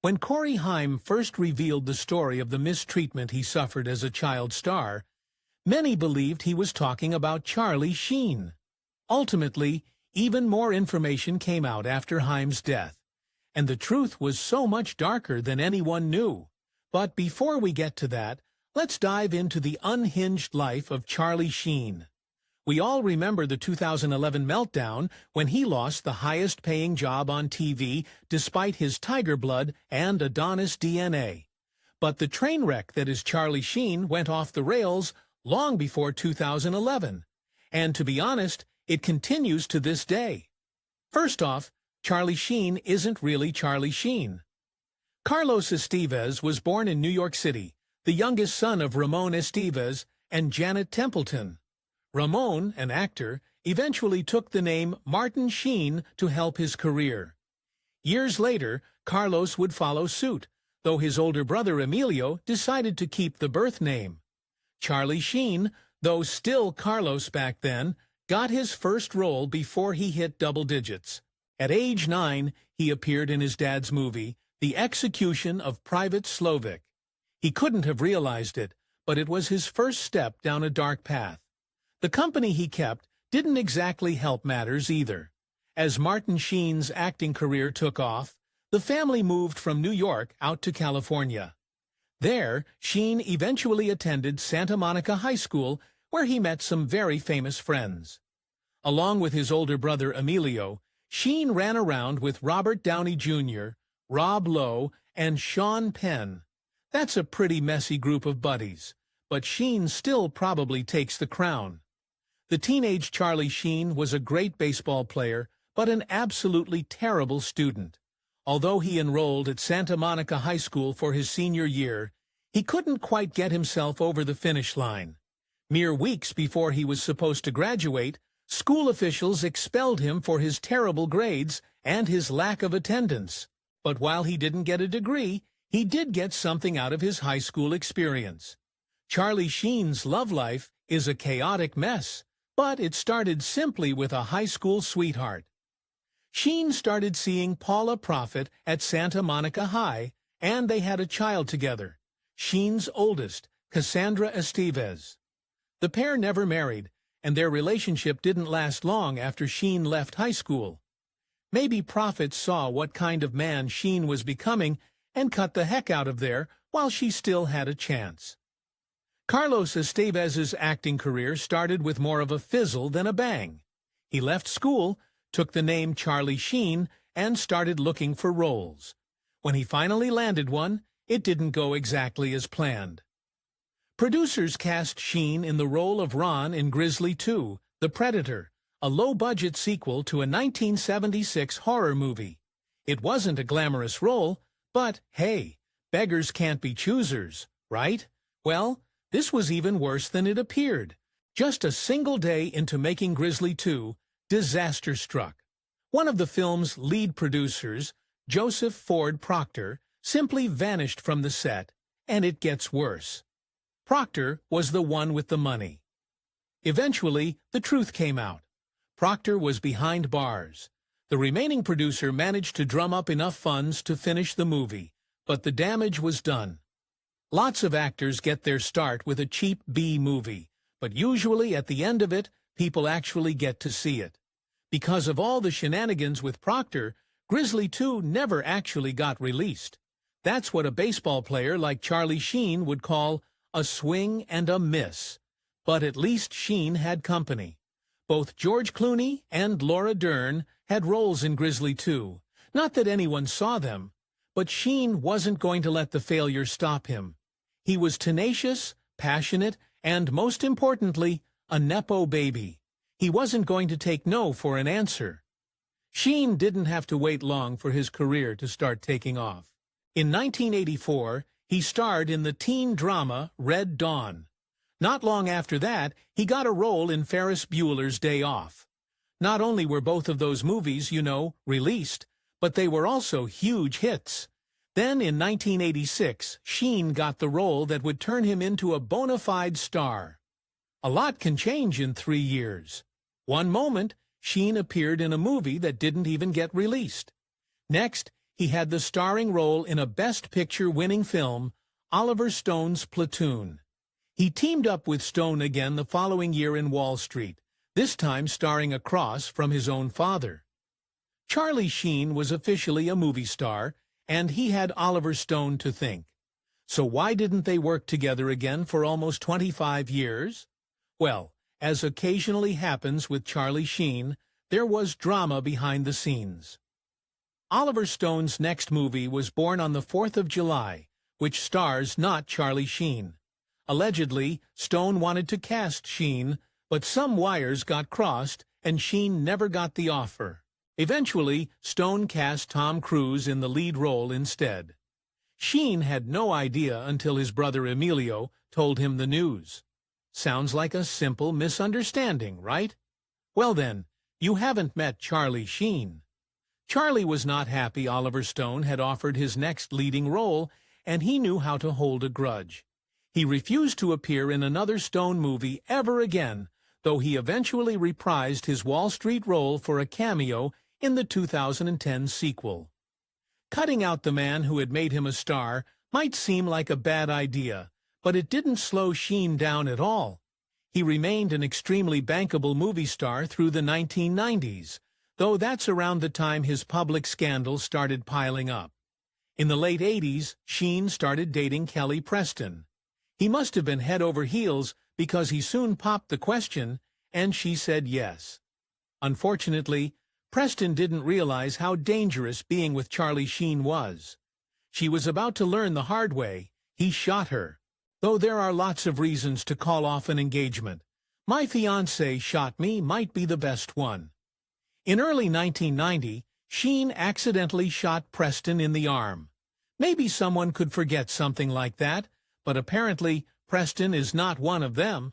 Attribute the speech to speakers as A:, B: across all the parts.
A: When Corey Haim first revealed the story of the mistreatment he suffered as a child star, many believed he was talking about Charlie Sheen. Ultimately, even more information came out after Haim's death, and the truth was so much darker than anyone knew. But before we get to that, let's dive into the unhinged life of Charlie Sheen. We all remember the 2011 Meltdown when he lost the highest-paying job on TV despite his tiger blood and Adonis DNA. But the train wreck that is Charlie Sheen went off the rails long before 2011. And to be honest, it continues to this day. First off, Charlie Sheen isn't really Charlie Sheen. Carlos Estevez was born in New York City, the youngest son of Ramon Estevez and Janet Templeton. Ramon, an actor, eventually took the name Martin Sheen to help his career. Years later, Carlos would follow suit, though his older brother Emilio decided to keep the birth name. Charlie Sheen, though still Carlos back then, got his first role before he hit double digits. At age 9, he appeared in his dad's movie, The Execution of Private Slovik. He couldn't have realized it, but it was his first step down a dark path. The company he kept didn't exactly help matters either. As Martin Sheen's acting career took off, the family moved from New York out to California. There, Sheen eventually attended Santa Monica High School, where he met some very famous friends. Along with his older brother Emilio, Sheen ran around with Robert Downey Jr., Rob Lowe, and Sean Penn. That's a pretty messy group of buddies, but Sheen still probably takes the crown. The teenage Charlie Sheen was a great baseball player, but an absolutely terrible student. Although he enrolled at Santa Monica High School for his senior year, he couldn't quite get himself over the finish line. Mere weeks before he was supposed to graduate, school officials expelled him for his terrible grades and his lack of attendance. But while he didn't get a degree, he did get something out of his high school experience. Charlie Sheen's love life is a chaotic mess, but it started simply with a high school sweetheart. Sheen started seeing Paula Prophet at Santa Monica High, and they had a child together, Sheen's oldest, Cassandra Estevez. The pair never married, and their relationship didn't last long after Sheen left high school. Maybe Prophet saw what kind of man Sheen was becoming and cut the heck out of there while she still had a chance. Carlos Estevez's acting career started with more of a fizzle than a bang. He left school, took the name Charlie Sheen, and started looking for roles. When he finally landed one, it didn't go exactly as planned. Producers cast Sheen in the role of Ron in Grizzly 2, The Predator, a low-budget sequel to a 1976 horror movie. It wasn't a glamorous role, but hey, beggars can't be choosers, right? Well, this was even worse than it appeared. Just a single day into making Grizzly 2, disaster struck. One of the film's lead producers, Joseph Ford Proctor, simply vanished from the set, and it gets worse. Proctor was the one with the money. Eventually, the truth came out. Proctor was behind bars. The remaining producer managed to drum up enough funds to finish the movie, but the damage was done. Lots of actors get their start with a cheap B movie, but usually at the end of it, people actually get to see it. Because of all the shenanigans with Proctor, Grizzly 2 never actually got released. That's what a baseball player like Charlie Sheen would call a swing and a miss. But at least Sheen had company. Both George Clooney and Laura Dern had roles in Grizzly 2. Not that anyone saw them, but Sheen wasn't going to let the failure stop him. He was tenacious, passionate, and most importantly, a nepo baby. He wasn't going to take no for an answer. Sheen didn't have to wait long for his career to start taking off. In 1984, he starred in the teen drama Red Dawn. Not long after that, he got a role in Ferris Bueller's Day Off. Not only were both of those movies, released, but they were also huge hits. Then in 1986, Sheen got the role that would turn him into a bona fide star. A lot can change in 3 years. One moment, Sheen appeared in a movie that didn't even get released. Next, he had the starring role in a Best Picture-winning film, Oliver Stone's Platoon. He teamed up with Stone again the following year in Wall Street, this time starring across from his own father. Charlie Sheen was officially a movie star, and he had Oliver Stone to thank. So why didn't they work together again for almost 25 years? Well, as occasionally happens with Charlie Sheen, there was drama behind the scenes. Oliver Stone's next movie was Born on the 4th of July, which stars not Charlie Sheen. Allegedly, Stone wanted to cast Sheen, but some wires got crossed and Sheen never got the offer. Eventually, Stone cast Tom Cruise in the lead role instead. Sheen had no idea until his brother Emilio told him the news. Sounds like a simple misunderstanding, right? Well then, you haven't met Charlie Sheen. Charlie was not happy Oliver Stone had offered his next leading role, and he knew how to hold a grudge. He refused to appear in another Stone movie ever again, though he eventually reprised his Wall Street role for a cameo in the 2010 sequel. Cutting out the man who had made him a star might seem like a bad idea, but it didn't slow Sheen down at all. He remained an extremely bankable movie star through the 1990s, though that's around the time his public scandals started piling up. In the late 80s, Sheen started dating Kelly Preston. He must have been head over heels because he soon popped the question, and she said yes. Unfortunately, Preston didn't realize how dangerous being with Charlie Sheen was. She was about to learn the hard way. He shot her. Though there are lots of reasons to call off an engagement, "My fiancé shot me" might be the best one. In early 1990, Sheen accidentally shot Preston in the arm. Maybe someone could forget something like that, but apparently Preston is not one of them.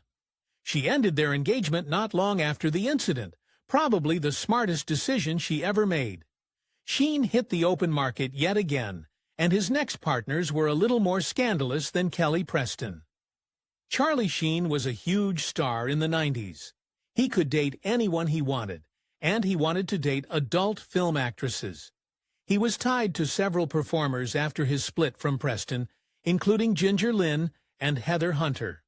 A: She ended their engagement not long after the incident, probably the smartest decision she ever made. Sheen hit the open market yet again, and his next partners were a little more scandalous than Kelly Preston. Charlie Sheen was a huge star in the 90s. He could date anyone he wanted, and he wanted to date adult film actresses. He was tied to several performers after his split from Preston, including Ginger Lynn and Heather Hunter.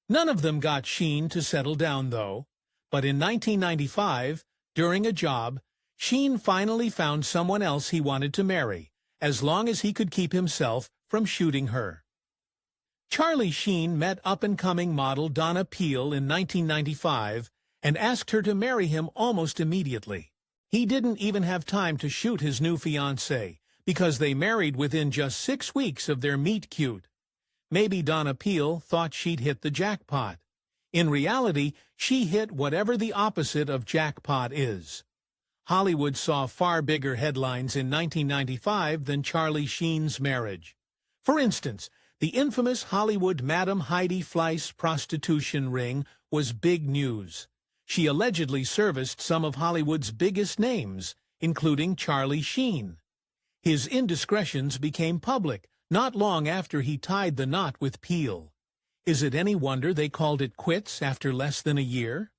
A: None of them got Sheen to settle down, though. But in 1995, during a job, Sheen finally found someone else he wanted to marry, as long as he could keep himself from shooting her. Charlie Sheen met up-and-coming model Donna Peel in 1995 and asked her to marry him almost immediately. He didn't even have time to shoot his new fiancée, because they married within just 6 weeks of their meet-cute. Maybe Donna Peel thought she'd hit the jackpot. In reality, she hit whatever the opposite of jackpot is. Hollywood saw far bigger headlines in 1995 than Charlie Sheen's marriage. For instance, the infamous Hollywood Madam Heidi Fleiss prostitution ring was big news. She allegedly serviced some of Hollywood's biggest names, including Charlie Sheen. His indiscretions became public not long after he tied the knot with Peel. Is it any wonder they called it quits after less than a year?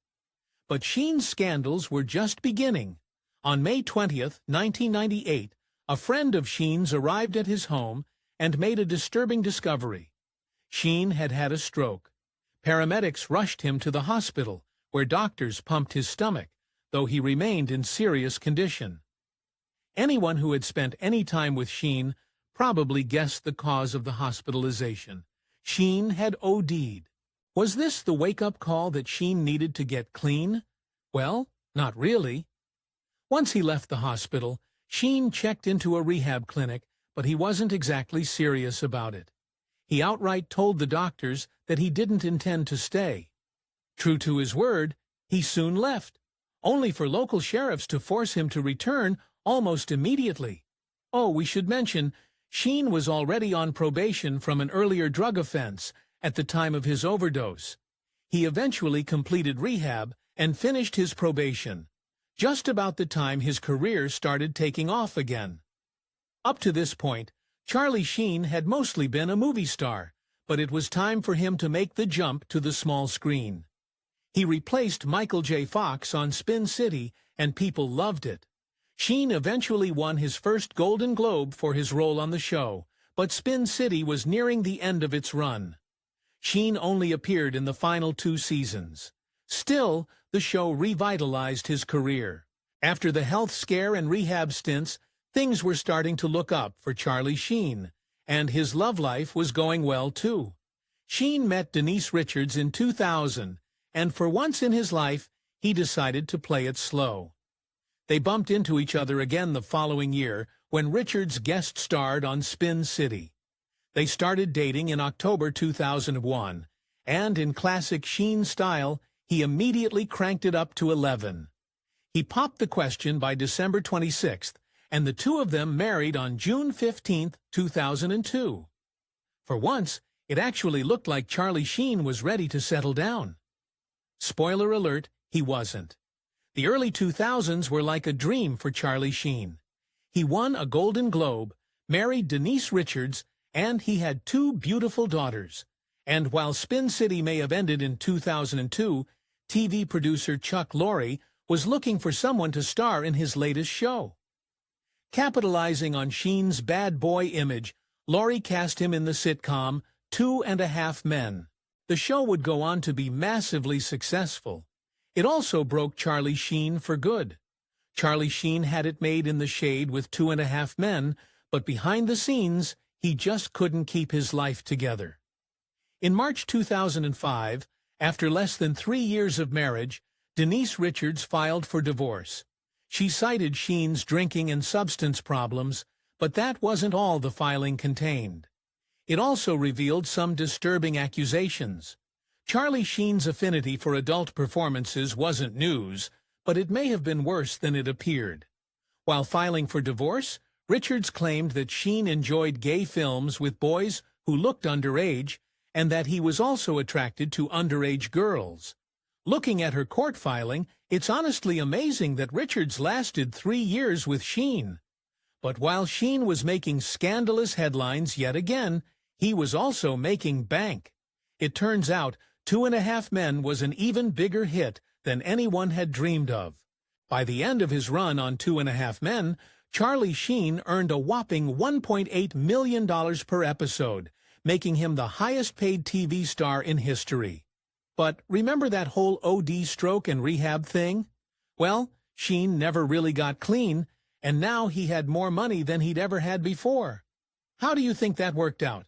A: But Sheen's scandals were just beginning. On May 20th, 1998, a friend of Sheen's arrived at his home and made a disturbing discovery. Sheen had had a stroke. Paramedics rushed him to the hospital, where doctors pumped his stomach, though he remained in serious condition. Anyone who had spent any time with Sheen probably guessed the cause of the hospitalization. Sheen had OD'd. Was this the wake-up call that Sheen needed to get clean? Well, not really. Once he left the hospital, Sheen checked into a rehab clinic, but he wasn't exactly serious about it. He outright told the doctors that he didn't intend to stay. True to his word, he soon left, only for local sheriffs to force him to return almost immediately. Oh, we should mention, Sheen was already on probation from an earlier drug offense at the time of his overdose. He eventually completed rehab and finished his probation, just about the time his career started taking off again. Up to this point, Charlie Sheen had mostly been a movie star, but it was time for him to make the jump to the small screen. He replaced Michael J. Fox on Spin City, and people loved it. Sheen eventually won his first Golden Globe for his role on the show, but Spin City was nearing the end of its run. Sheen only appeared in the final 2 seasons. Still, the show revitalized his career. After the health scare and rehab stints, things were starting to look up for Charlie Sheen, and his love life was going well too. Sheen met Denise Richards in 2000, and for once in his life, he decided to play it slow. They bumped into each other again the following year when Richards guest starred on Spin City. They started dating in October 2001, and in classic Sheen style, he immediately cranked it up to 11. He popped the question by December 26th, and the two of them married on June 15, 2002. For once, it actually looked like Charlie Sheen was ready to settle down. Spoiler alert, he wasn't. The early 2000s were like a dream for Charlie Sheen. He won a Golden Globe, married Denise Richards, and he had 2 beautiful daughters. And while Spin City may have ended in 2002, TV producer Chuck Lorre was looking for someone to star in his latest show. Capitalizing on Sheen's bad boy image, Lorre cast him in the sitcom 2.5 Men. The show would go on to be massively successful. It also broke Charlie Sheen for good. Charlie Sheen had it made in the shade with 2.5 Men, but behind the scenes, he just couldn't keep his life together. In March 2005, after less than 3 years of marriage, Denise Richards filed for divorce. She cited Sheen's drinking and substance problems, but that wasn't all the filing contained. It also revealed some disturbing accusations. Charlie Sheen's affinity for adult performances wasn't news, but it may have been worse than it appeared. While filing for divorce, Richards claimed that Sheen enjoyed gay films with boys who looked underage, and that he was also attracted to underage girls. Looking at her court filing, it's honestly amazing that Richards lasted 3 years with Sheen. But while Sheen was making scandalous headlines yet again, he was also making bank. It turns out 2.5 Men was an even bigger hit than anyone had dreamed of. By the end of his run on 2.5 Men, Charlie Sheen earned a whopping $1.8 million per episode, making him the highest-paid TV star in history. But remember that whole OD stroke and rehab thing? Well, Sheen never really got clean, and now he had more money than he'd ever had before. How do you think that worked out?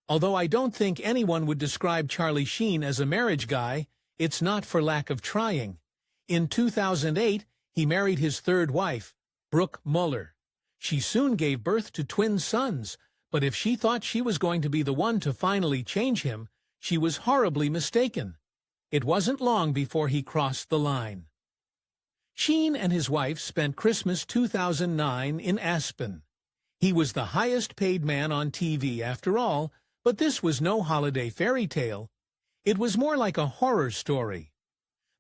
A: Although I don't think anyone would describe Charlie Sheen as a marriage guy, it's not for lack of trying. In 2008, he married his 3rd wife, Brooke Muller. She soon gave birth to twin sons, but if she thought she was going to be the one to finally change him, she was horribly mistaken. It wasn't long before he crossed the line. Sheen and his wife spent Christmas 2009 in Aspen. He was the highest-paid man on TV after all, but this was no holiday fairy tale. It was more like a horror story.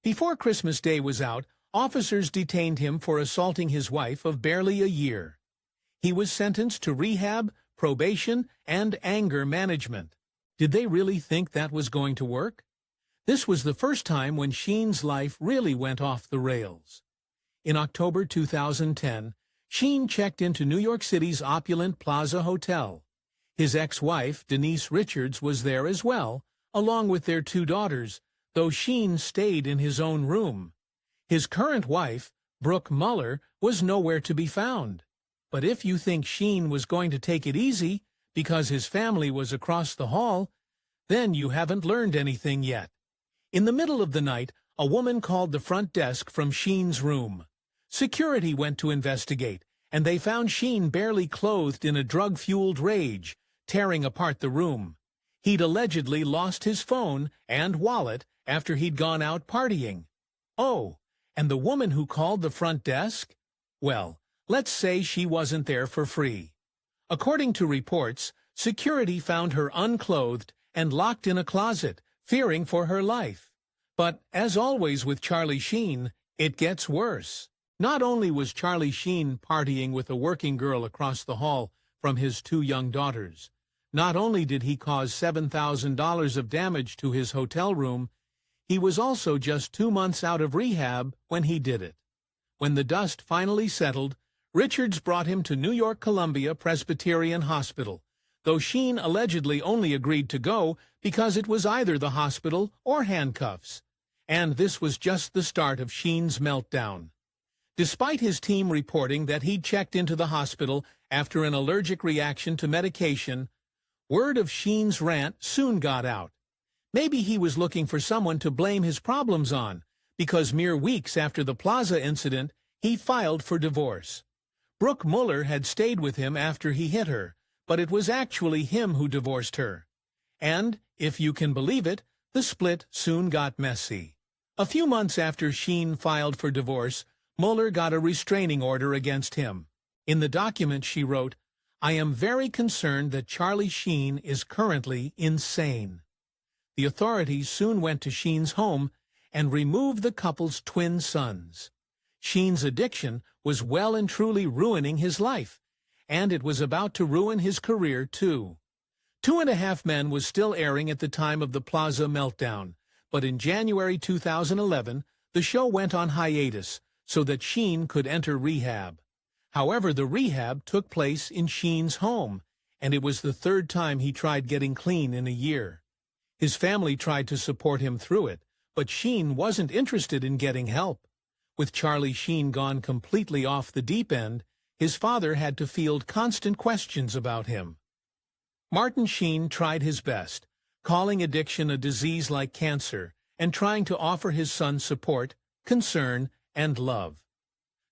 A: Before Christmas Day was out, officers detained him for assaulting his wife of barely a year. He was sentenced to rehab, probation, and anger management. Did they really think that was going to work? This was the first time when Sheen's life really went off the rails. In October 2010, Sheen checked into New York City's opulent Plaza Hotel. His ex-wife, Denise Richards, was there as well, along with their 2 daughters, though Sheen stayed in his own room. His current wife, Brooke Muller, was nowhere to be found. But if you think Sheen was going to take it easy because his family was across the hall, then you haven't learned anything yet. In the middle of the night, a woman called the front desk from Sheen's room. Security went to investigate, and they found Sheen barely clothed in a drug-fueled rage, tearing apart the room. He'd allegedly lost his phone and wallet after he'd gone out partying. Oh, and the woman who called the front desk? Well, let's say she wasn't there for free. According to reports, security found her unclothed and locked in a closet, fearing for her life. But, as always with Charlie Sheen, it gets worse. Not only was Charlie Sheen partying with a working girl across the hall from his 2 young daughters, not only did he cause $7,000 of damage to his hotel room, he was also just 2 months out of rehab when he did it. When the dust finally settled, Richards brought him to New York Columbia Presbyterian Hospital, though Sheen allegedly only agreed to go because it was either the hospital or handcuffs. And this was just the start of Sheen's meltdown. Despite his team reporting that he'd checked into the hospital after an allergic reaction to medication, word of Sheen's rant soon got out. Maybe he was looking for someone to blame his problems on, because mere weeks after the Plaza incident, he filed for divorce. Brooke Muller had stayed with him after he hit her, but it was actually him who divorced her. And, if you can believe it, the split soon got messy. A few months after Sheen filed for divorce, Muller got a restraining order against him. In the document she wrote, "I am very concerned that Charlie Sheen is currently insane." The authorities soon went to Sheen's home and removed the couple's twin sons. Sheen's addiction was well and truly ruining his life, and it was about to ruin his career too. 2.5 Men was still airing at the time of the Plaza meltdown, but in January 2011, the show went on hiatus so that Sheen could enter rehab. However, the rehab took place in Sheen's home, and it was the third time he tried getting clean in a year. His family tried to support him through it, but Sheen wasn't interested in getting help. With Charlie Sheen gone completely off the deep end, his father had to field constant questions about him. Martin Sheen tried his best, calling addiction a disease like cancer and trying to offer his son support, concern, and love.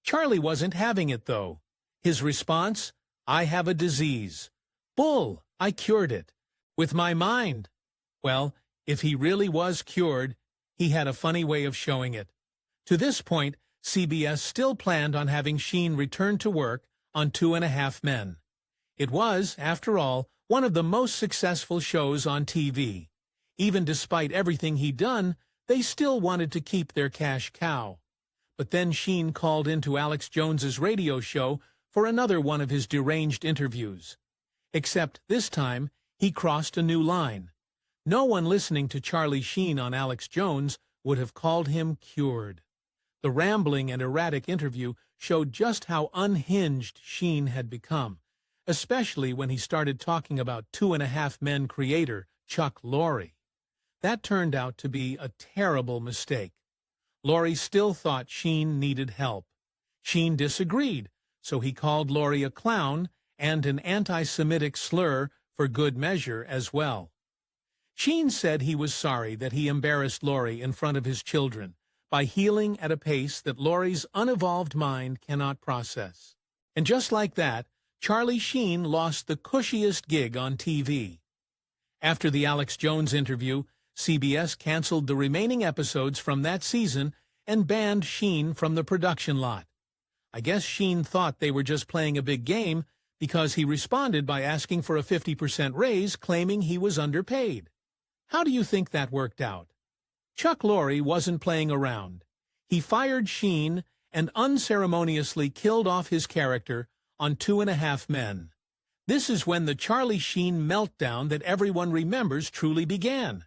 A: Charlie wasn't having it, though. His response, "I have a disease. Bull, I cured it. With my mind." Well, if he really was cured, he had a funny way of showing it. To this point, CBS still planned on having Sheen return to work on 2.5 Men. It was, after all, one of the most successful shows on TV. Even despite everything he'd done, they still wanted to keep their cash cow. But then Sheen called into Alex Jones's radio show for another one of his deranged interviews. Except this time, he crossed a new line. No one listening to Charlie Sheen on Alex Jones would have called him cured. The rambling and erratic interview showed just how unhinged Sheen had become, especially when he started talking about 2.5 Men creator Chuck Lorre. That turned out to be a terrible mistake. Lorre still thought Sheen needed help. Sheen disagreed, so he called Lorre a clown and an anti-Semitic slur for good measure as well. Sheen said he was sorry that he embarrassed Lorre in front of his children by healing at a pace that Lorre's unevolved mind cannot process. And just like that, Charlie Sheen lost the cushiest gig on TV. After the Alex Jones interview, CBS canceled the remaining episodes from that season and banned Sheen from the production lot. I guess Sheen thought they were just playing a big game because he responded by asking for a 50% raise, claiming he was underpaid. How do you think that worked out? Chuck Lorre wasn't playing around. He fired Sheen and unceremoniously killed off his character on 2.5 Men. This is when the Charlie Sheen meltdown that everyone remembers truly began.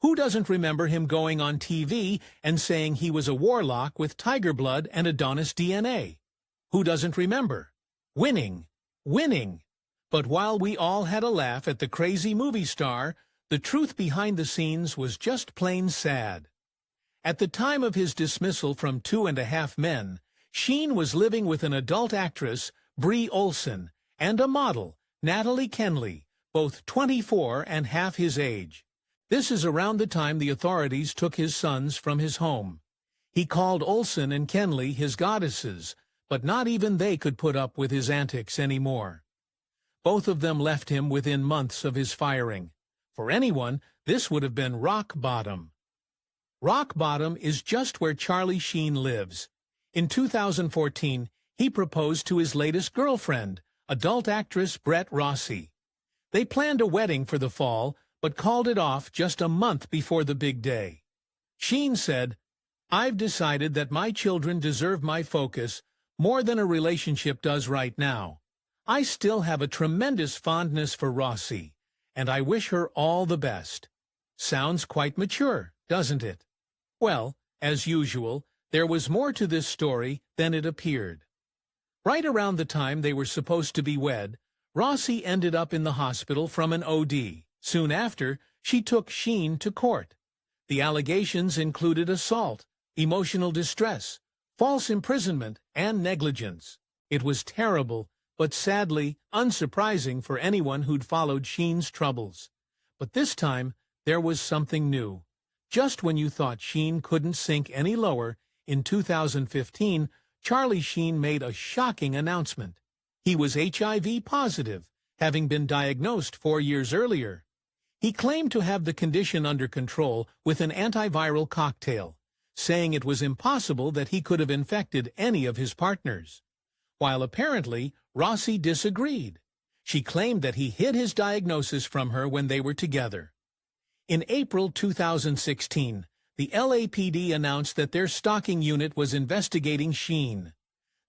A: Who doesn't remember him going on TV and saying he was a warlock with tiger blood and Adonis DNA? Who doesn't remember? Winning. Winning. But while we all had a laugh at the crazy movie star, the truth behind the scenes was just plain sad. At the time of his dismissal from 2.5 Men, Sheen was living with an adult actress, Brie Olson, and a model, Natalie Kenley, both 24 and half his age. This is around the time the authorities took his sons from his home. He called Olson and Kenley his goddesses, but not even they could put up with his antics anymore. Both of them left him within months of his firing. For anyone, this would have been rock bottom. Rock bottom is just where Charlie Sheen lives. In 2014, he proposed to his latest girlfriend, adult actress Brett Rossi. They planned a wedding for the fall, but called it off just a month before the big day. Sheen said, "I've decided that my children deserve my focus more than a relationship does right now. I still have a tremendous fondness for Rossi, and I wish her all the best." Sounds quite mature, doesn't it? Well, as usual, there was more to this story than it appeared. Right around the time they were supposed to be wed, Rossi ended up in the hospital from an OD. Soon after, she took Sheen to court. The allegations included assault, emotional distress, false imprisonment, and negligence. It was terrible, but sadly unsurprising for anyone who'd followed Sheen's troubles. But this time, there was something new. Just when you thought Sheen couldn't sink any lower, in 2015, Charlie Sheen made a shocking announcement. He was HIV positive, having been diagnosed 4 years earlier. He claimed to have the condition under control with an antiviral cocktail, saying it was impossible that he could have infected any of his partners. While apparently, Rossi disagreed. She claimed that he hid his diagnosis from her when they were together. In April 2016, the LAPD announced that their stalking unit was investigating Sheen.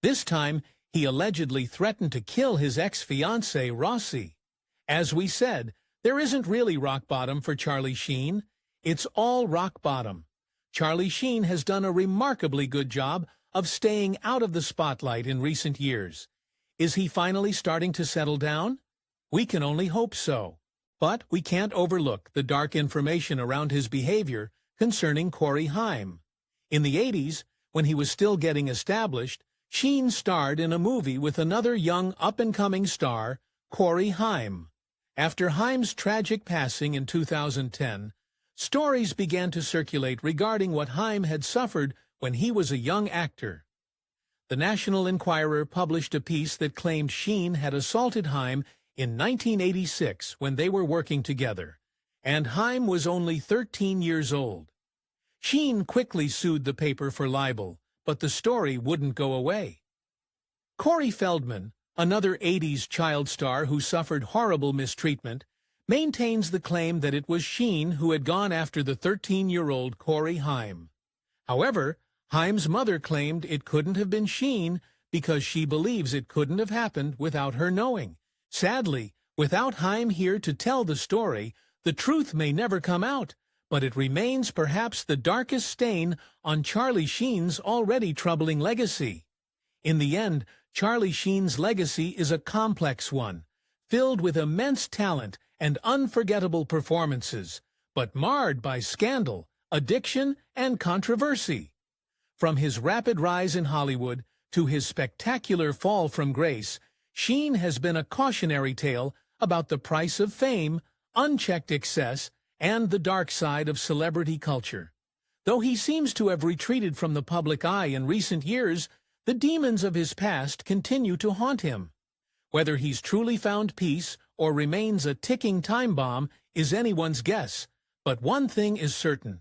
A: This time, he allegedly threatened to kill his ex-fiancée, Rossi. As we said, there isn't really rock bottom for Charlie Sheen. It's all rock bottom. Charlie Sheen has done a remarkably good job of staying out of the spotlight in recent years. Is he finally starting to settle down? We can only hope so. But we can't overlook the dark information around his behavior concerning Corey Haim. In the 80s, when he was still getting established, Sheen starred in a movie with another young up-and-coming star, Corey Haim. After Haim's tragic passing in 2010, stories began to circulate regarding what Haim had suffered when he was a young actor. The National Enquirer published a piece that claimed Sheen had assaulted Haim in 1986 when they were working together, and Haim was only 13 years old. Sheen quickly sued the paper for libel, but the story wouldn't go away. Corey Feldman, another 80s child star who suffered horrible mistreatment, maintains the claim that it was Sheen who had gone after the 13-year-old Corey Haim. However, Haim's mother claimed it couldn't have been Sheen because she believes it couldn't have happened without her knowing. Sadly, without Haim here to tell the story, the truth may never come out, but it remains perhaps the darkest stain on Charlie Sheen's already troubling legacy. In the end, Charlie Sheen's legacy is a complex one, filled with immense talent and unforgettable performances, but marred by scandal, addiction, and controversy. From his rapid rise in Hollywood to his spectacular fall from grace, Sheen has been a cautionary tale about the price of fame, unchecked excess, and the dark side of celebrity culture. Though he seems to have retreated from the public eye in recent years, the demons of his past continue to haunt him. Whether he's truly found peace or remains a ticking time bomb is anyone's guess, but one thing is certain.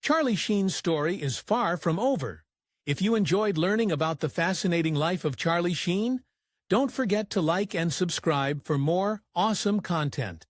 A: Charlie Sheen's story is far from over. If you enjoyed learning about the fascinating life of Charlie Sheen, don't forget to like and subscribe for more awesome content.